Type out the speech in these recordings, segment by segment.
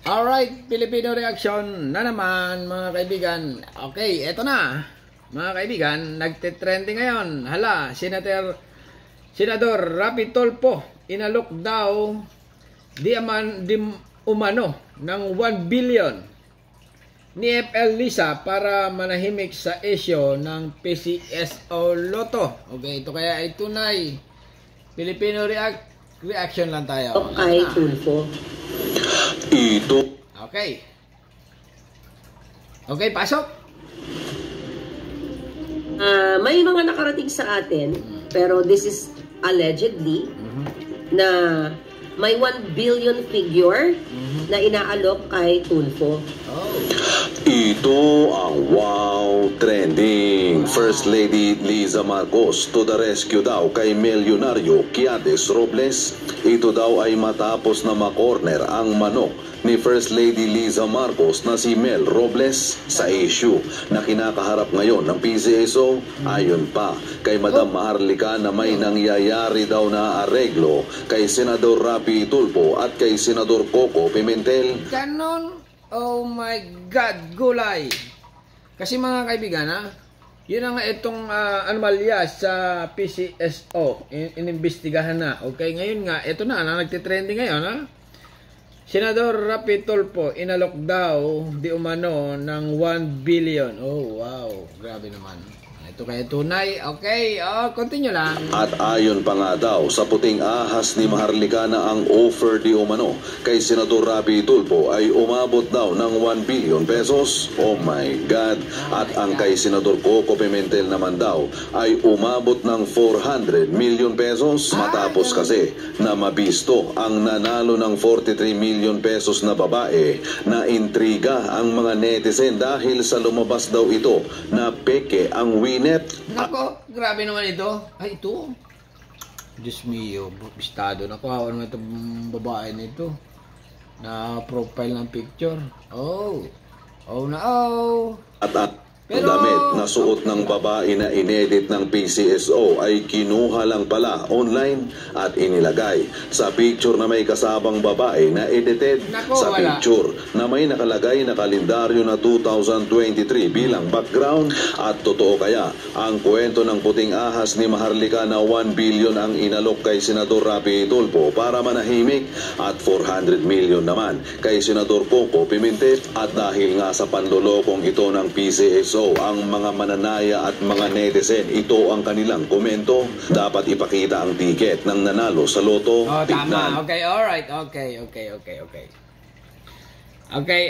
Alright, Filipino reaction na naman mga kaibigan. Okay, eto na mga kaibigan, nagte-trending ngayon. Hala, Senador Rapi Tulfo inalok daw di umano ng 1 billion ni FL Lisa para manahimik sa isyo ng PCSO Lotto. Okay, ito kaya ay tunay. Filipino reaction lang tayo. Okay, Tulfo. Ito. Okay. Okay, pasok. May mga nakarating sa atin, pero this is allegedly na may 1 billion figure na inaalok kay Tulfo. Ito ang wow trending. First Lady Liza Marcos to the rescue daw kay milyonaryo Kiades Robles. Ito daw ay matapos na makorner ang manok ni First Lady Liza Marcos na si Mel Robles sa issue na kinakaharap ngayon ng PCSO. Ayon pa kay Madam Maharlika na may nangyayari daw na areglo kay Senador Rapi Tulfo at kay Senador Coco Pimentel. Ganon? Oh my God, gulay! Kasi mga kaibigan, yun ang itong anomalya sa PCSO. Inimbestigahan na. Okay, ngayon nga, ito na nagtitrending ngayon, Senador Rapi Tulfo inalok daw di umano ng 1 billion. Oh, wow. Grabe naman. Ito kaya tunay. Okay, continue lang. At ayon pa nga daw sa puting ahas ni Maharlika na ang offer di umano kay Senador Rapi Tulfo ay umabot daw ng 1 billion pesos. Oh my God. At ang kay Senador Coco Pimentel naman daw ay umabot ng 400 million pesos. Matapos kasi na mabisto ang nanalo ng 43 million pesos na babae, na intriga ang mga netizen dahil sa lumabas daw ito na peke ang winner. Nako, grabe naman ito. Ay, ito. Diyos mio, bistado. Nakuha naman itong babae nito. Na profile ng picture. Oh. Oh na oh. At ang damit na suot ng babae na inedit ng PCSO ay kinuha lang pala online at inilagay sa picture na may kasabang babae na edited. Sa picture na may nakalagay na kalendaryo na 2023 bilang background. At totoo kaya ang kwento ng puting ahas ni Maharlika na 1 billion ang inalok kay Senador Rapi Tulfo para manahimik at 400 million naman kay Senador Coco Pimentel. At dahil nga sa panlolokong ito ng PCSO, ang mga mananaya at mga netizen, ito ang kanilang komento. Dapat ipakita ang ticket ng nanalo sa loto. Oh, tama. Okay, alright. Okay. Okay,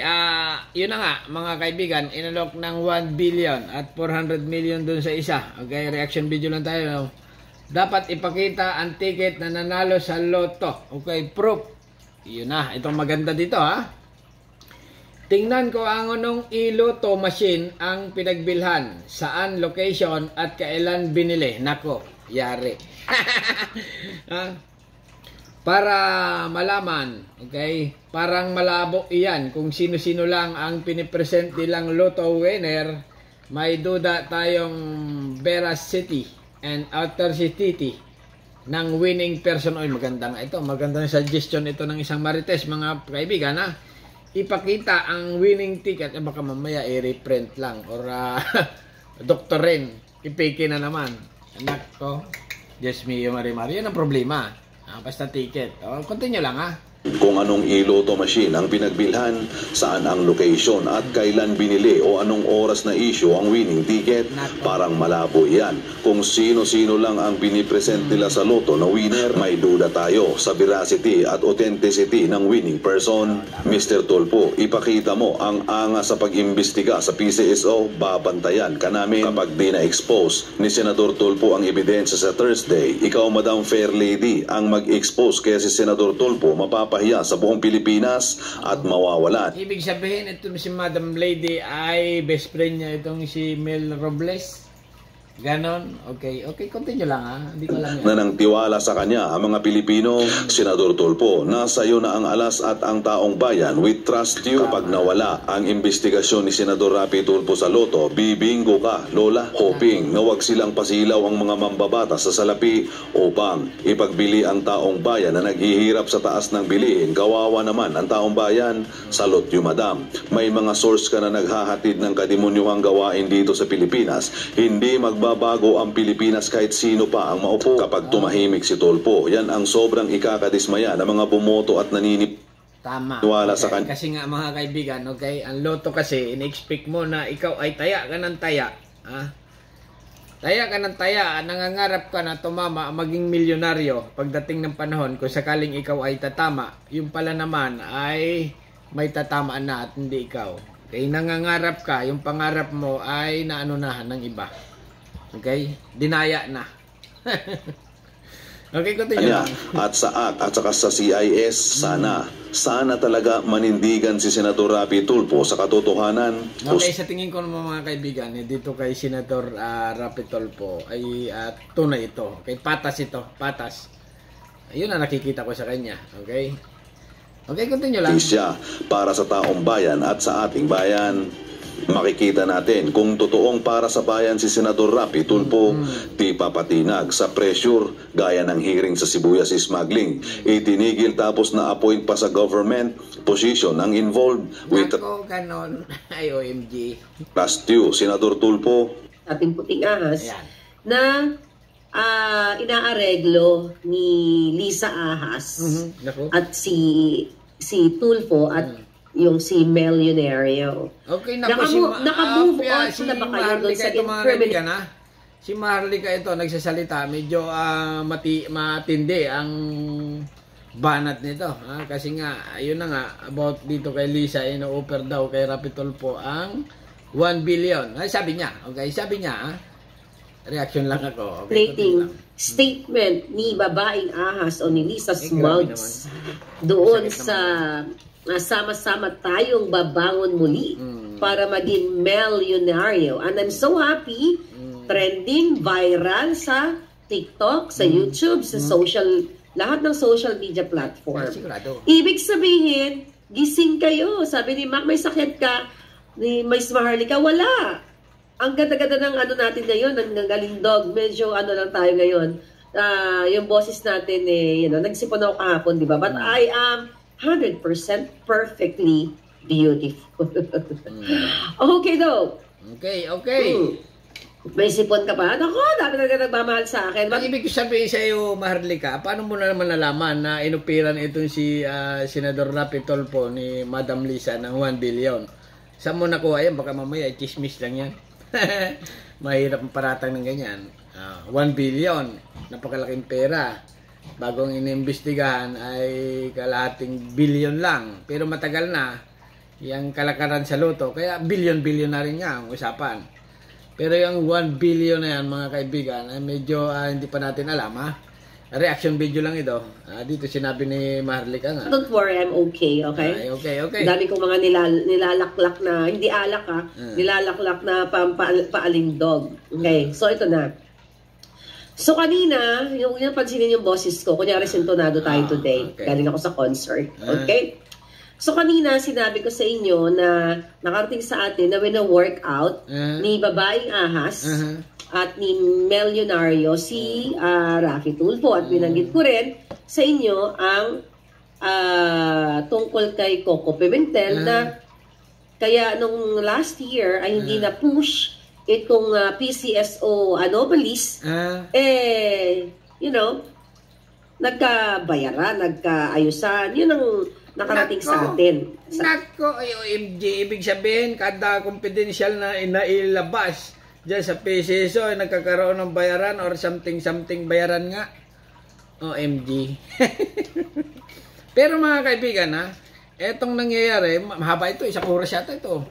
yun na nga, mga kaibigan, inalok ng 1 billion at 400 million dun sa isa. Okay, reaction video lang tayo. Dapat ipakita ang ticket na nanalo sa loto. Okay, proof. Yun na, itong maganda dito, Tingnan ko ang anong iloto machine ang pinagbilhan, saan location at kailan binili. Nako, yari. Para malaman, okay? Parang malabo iyan kung sino-sino lang ang pinipresent nilang loto winner. May duda tayong veracity and authenticity ng winning person. Oy, magandang ito. Magandang suggestion ito ng isang marites, mga kaibigan, Ipakita ang winning ticket, baka mamaya i-reprint lang or doktorin, ipiki na naman. Anak ko, Diyos mio, Mari-Mari, yan ang problema. Basta ticket. Continue lang, Kung anong iloto machine ang pinagbilhan, saan ang location at kailan binili o anong oras na issue ang winning ticket, parang malabo yan. Kung sino-sino lang ang binipresent nila sa loto na winner, may duda tayo sa veracity at authenticity ng winning person. Mr. Tulfo, ipakita mo ang angas sa pag-imbestiga sa PCSO, babantayan ka namin. Kapag di na-expose ni Senador Tulfo ang ebidensya sa Thursday, ikaw, Madam Fair Lady, ang mag-expose kaya si Senador Tulfo mapapahiya sa buong Pilipinas at mawawalan. Ibig sabihin, ito si Madam Lady ay best friend niya itong si Mel Robles. Ganon. Okay, continue lang ha. Hindi ko alam yan. Na nang tiwala sa kanya ang mga Pilipino, Senador Tulfo, nasa iyo na ang alas at ang taong bayan. We trust you. Kapag nawala ang investigasyon ni Senador Rapi Tulfo sa loto, bibinggo ka, Lola. Hoping na wag silang pasilaw ang mga mambabata sa salapi upang ipagbili ang taong bayan na naghihirap sa taas ng bilihin. Kawawa naman ang taong bayan. Salot you, madam. May mga source ka na naghahatid ng kademonyuhang gawain dito sa Pilipinas. Hindi magbabago ang Pilipinas kahit sino pa ang maupo. Kapag tumahimik si Tulfo, yan ang sobrang ikakadismaya ng mga bumoto at Tama. Wala sa kanya. Kasi nga mga kaibigan, okay, ang loto kasi, in-expect mo na ikaw ay taya ka ng taya. Ha? Taya ka ng taya, nangangarap ka na tumama, maging milyonaryo. Pagdating ng panahon, kung sakaling ikaw ay tatama, yung pala naman ay may tatamaan na at hindi ikaw. Okay, nangangarap ka, yung pangarap mo ay naanunahan ng iba. Okay? Dinaya na. Okay, continue lang. At sa ACT at saka sa CIS, sana talaga manindigan si Senador Rapi Tulfo sa katotohanan. Okay, sa tingin ko naman mga kaibigan, dito kay Senador Rapi Tulfo ay tunay ito. Okay, patas ito, patas. Ayun ang nakikita ko sa kanya. Okay? Okay, continue lang. Siya para sa taong bayan at sa ating bayan. Makikita natin kung totoong para sa bayan si Senador Rapi Tulfo, di papatinag sa pressure gaya ng hearing sa sibuyas smuggling. Itinigil tapos na-appoint pa sa government position ang involved with ganon. Ay, OMG. Trust you, Senador Tulfo. Ating puting ahas Ayan. na inaareglo ni Lisa Ahas Naku. at si Tulfo at yung si Millionario. Okay, naku, Naka-move on si na ba kayo doon sa Maharlika ito mga kaibigan, ha? Si Maharlika ito nagsasalita, medyo matindi ang banat nito. Ha? Kasi nga, ayun na nga, about dito kay Lisa, ino-offer daw kay Rapi Tulfo ang 1 billion. Ay, sabi niya, okay, sabi niya, ha? Reaction lang ako. Okay, plating statement ni babaeng ahas o ni Lisa grabe Smugs doon sa sama-sama tayong babangon muli para maging milyonaryo. And I'm so happy, trending, viral sa TikTok, sa YouTube, sa lahat ng social media platform. Sigurado. Ibig sabihin, gising kayo. Sabi ni Mac, may sakit ka, ni Miss Maharlika, wala. Ang ganda-ganda ng natin ngayon, ng galindog. Medyo lang tayo ngayon. Yung boses natin, nagsipon ako kahapon, di ba? But I am 100% perfectly beautiful. Okay, though. Okay. May sipon ka pa? Ako, dami na nagmamahal sa akin. Ang ibig sabihin sa iyo, Maharlika, paano mo na naman nalaman na inupiran itong si Senador Rapi Tulfo ni Madam Lisa ng 1 billion? Saan mo nakuha yan? Baka mamaya, chismis lang yan. Mahirap ang paratang ng ganyan. 1 billion, napakalaking pera. Bagong inimbestigahan ay kalahating billion lang. Pero matagal na yung kalakaran sa loto. Kaya billion na rin nga ang usapan. Pero yung 1 billion na yan mga kaibigan ay medyo hindi pa natin alam ha. Reaction video lang ito. Dito sinabi ni Maharlika nga. Don't worry, I'm okay, okay? Okay. Dami kong mga nilalaklak na, hindi alak ha, nilalaklak na paalindog. Okay, so ito na. So kanina, yung pansinin yung boses ko, kunyari sintonado tayo today. Okay. Galing ako sa concert. Okay? So kanina, sinabi ko sa inyo na nakarating sa atin na wina-workout ni babaeng ahas at ni milyonaryo si Rapi Tulfo. At binanggit ko rin sa inyo ang tungkol kay Coco Pimentel na kaya nung last year ay hindi na push itong PCSO anomalies, nagkabayaran, nagkaayusan. Yun ang nakarating sa atin. Nako, OMG, ibig sabihin, kada confidential na inailabas dyan sa PCSO, ay nagkakaroon ng bayaran or something bayaran nga. OMG. Pero mga kaibigan, etong nangyayari, mahaba ito, 1 oras yata ito.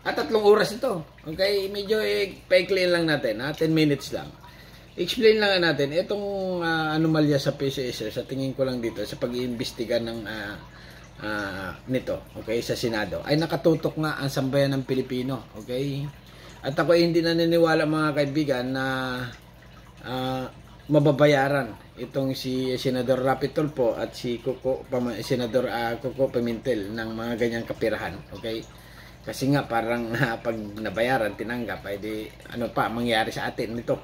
At 3 oras ito. Okay, medyo pa-explain lang natin, 10 minutes lang. Explain lang natin, itong anomalya sa PCSO, sa tingin ko lang dito, sa pag-iimbestiga ng nito, okay, sa Senado, ay nakatutok nga ang sambayan ng Pilipino, okay? At ako hindi naniniwala mga kaibigan na mababayaran itong si Senador Rapi Tulfo at si Senador Coco Pimentel ng mga ganyang kapirahan. Okay? Kasi nga parang pag nabayaran, tinanggap, ay di ano pa mangyayari sa atin nito.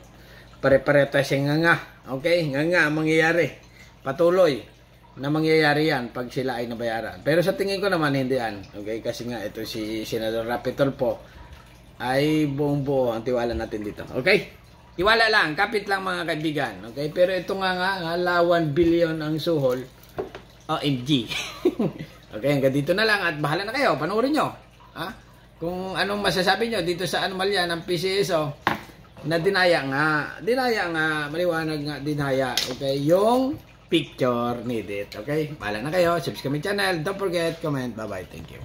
Pare-pareho tayo siya nga. Okay? Nga mangyayari. Patuloy na mangyayari yan pag sila ay nabayaran. Pero sa tingin ko naman hindi yan. Okay? Kasi nga ito si Senador Rapi Tulfo ay buong-buo ang tiwala natin dito. Okay? Tiwala lang, kapit lang mga kaibigan. Okay? Pero ito nga 1 billion ang suhol. OMG. Okay, hanggang dito na lang at bahala na kayo. Panoorin nyo. Ha? Kung anong masasabi nyo dito sa anomalya ng PCSO na dinaya nga, maliwanag nga dinaya. Okay? Yung picture needed. Okay? Bahala na kayo. Subscribe kami channel. Don't forget, comment. Bye-bye. Thank you.